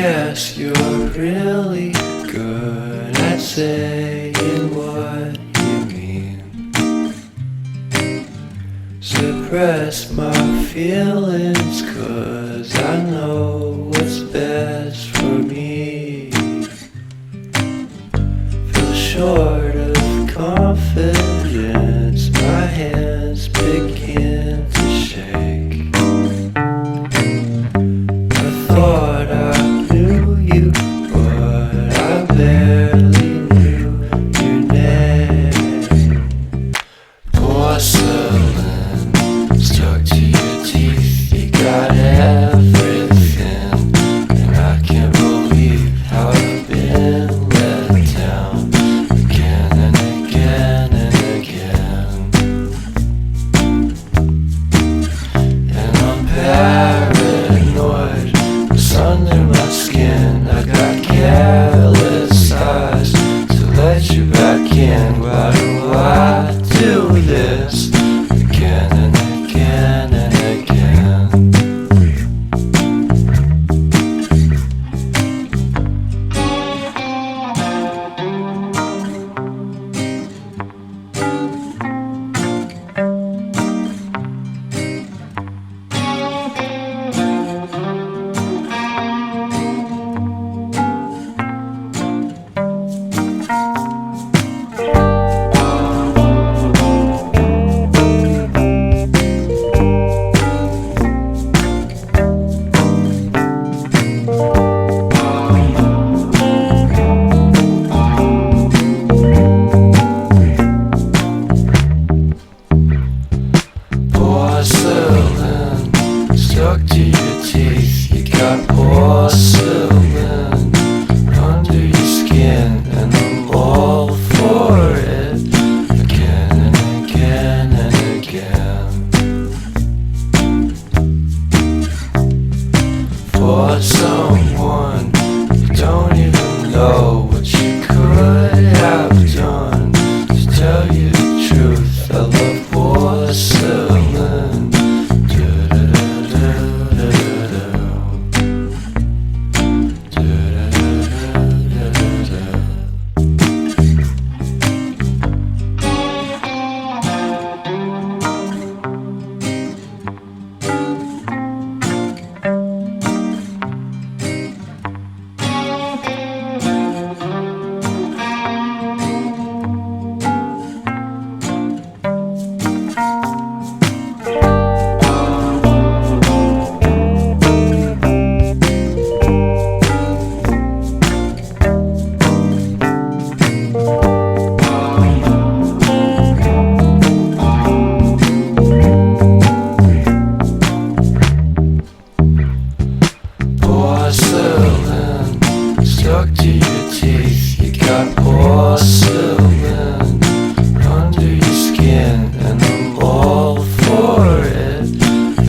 guess you're really good at saying what you mean. Suppress my feelings, 'cause I know what's best for me. Feel short of confidence, my hands begin to shake. I thought I knew you, but I barely knew your name. Porcelain stuck to your teeth, you got everything, and I can't believe how I've been let down again and again and again. And I'm paranoid, it's under my skin. I got careless eyes to let you back in. Why do I do this again and again and again? Porcelain stuck to your teeth, you got porcelain under your skin, and I'm all for it again and again and again. For someone you don't even know what you could have done. To tell you the truth, I love porcelain. Porcelain stuck to your teeth, you got porcelain under your skin, and I'm all for it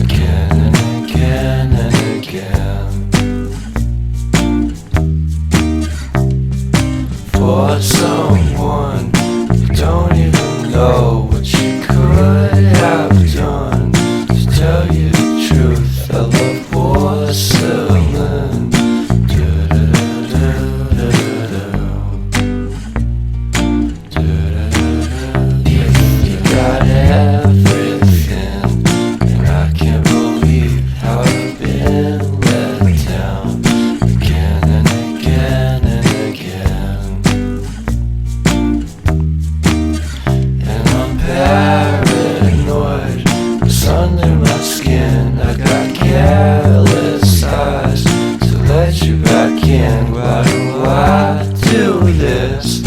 again and again and again. For someone you don't even know what you could have done. To tell you the truth, I love porcelain. You got everything, and I can't believe how I've been let down again and again and again. And I'm paranoid, it's under my skin. I got careless eyes to let you back in. Why do I do this